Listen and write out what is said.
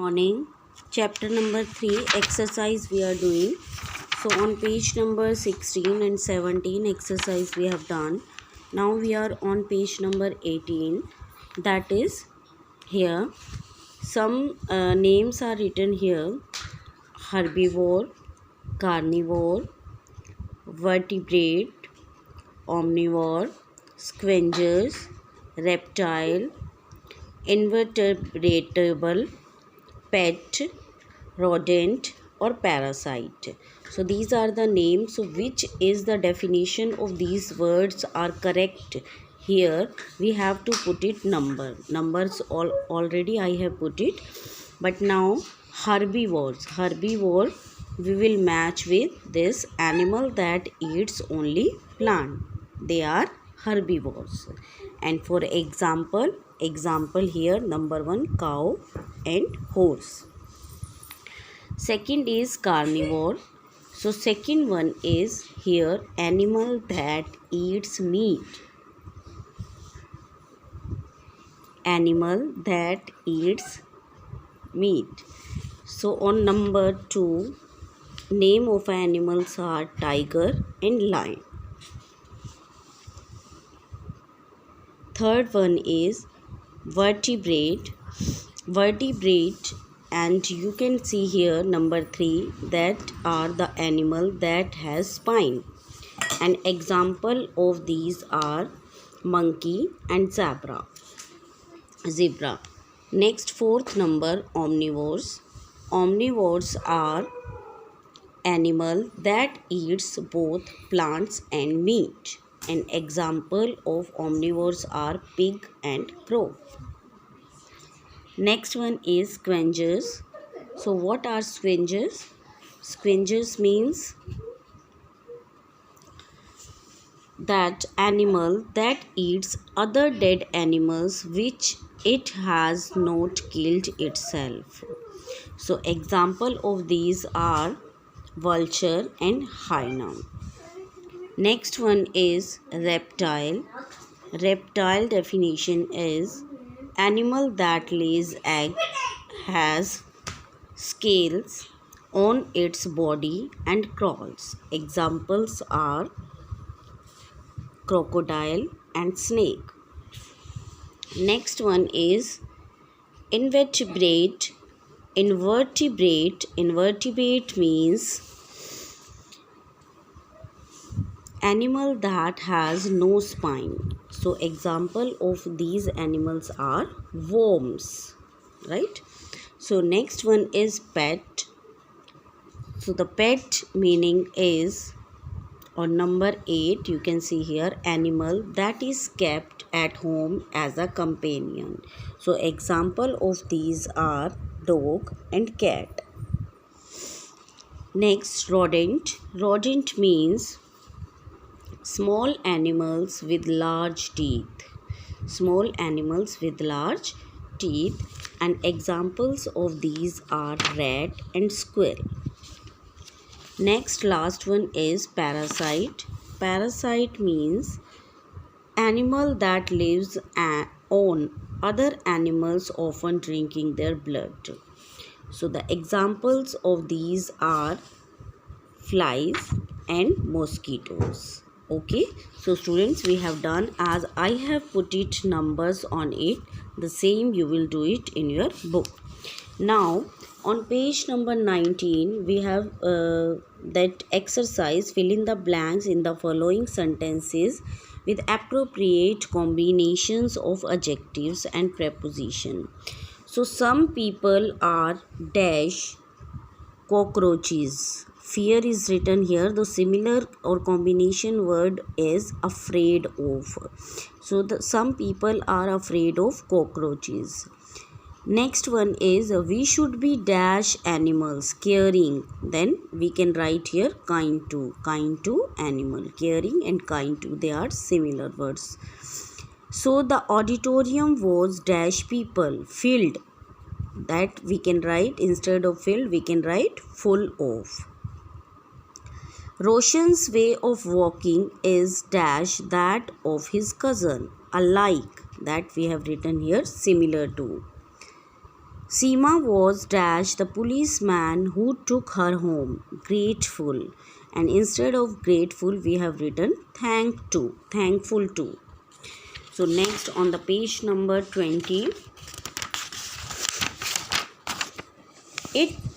morning. Chapter number 3 exercise we are doing. So on page number 16 and 17 exercise we have done. Now we are on page number 18. That is here. Some names are written here. Herbivore, carnivore, vertebrate, omnivore, scavengers, reptile, invertebrate, pet, rodent or parasite. So these are the names. So which is the definition of these words are correct? Here we have to put it numbers already I have put it, but now herbivore we will match with this animal that eats only plant. They are herbivores. And for example here, number 1, cow and horse. Second is carnivore. So second one is here, animal that eats meat. Animal that eats meat. So on number 2, name of animals are tiger and lion. Third one is vertebrate. And you can see here number 3, that are the animal that has spine. An example of these are monkey and zebra. Next, fourth number, omnivores. Omnivores are animal that eats both plants and meat. An example of omnivores are pig and crow. Next one is scavengers. So what are scavengers? Scavengers means that animal that eats other dead animals which it has not killed itself. So example of these are vulture and hyena. Next one is reptile. Reptile definition is animal that lays egg, has scales on its body and crawls. Examples are crocodile and snake. Next one is invertebrate. Invertebrate means animal that has no spine. So example of these animals are worms, right? So next one is pet. So the pet meaning is on number 8, you can see here, animal that is kept at home as a companion. So example of these are dog and cat. Next, rodent. Rodent means small animals with large teeth. Small animals with large teeth, and examples of these are rat and squirrel. Next, last one is parasite. Parasite means animal that lives on other animals, often drinking their blood. So the examples of these are flies and mosquitoes. Okay, so students, we have done as I have put it numbers on it. The same you will do it in your book. Now on page number 19 we have that exercise, fill in the blanks in the following sentences with appropriate combinations of adjectives and preposition. So some people are dash cockroaches. Fear is written here. The similar or combination word is afraid of. So some people are afraid of cockroaches. Next one is we should be dash animals, caring. Then we can write here kind to animal. Caring and kind to, they are similar words. So the auditorium was dash people, filled. That we can write, instead of filled we can write full of. Roshan's way of walking is dash that of his cousin, alike. That we have written here, similar to. Seema was dash the policeman who took her home. Grateful. And instead of grateful, we have written thankful to. So next on the page number 20. It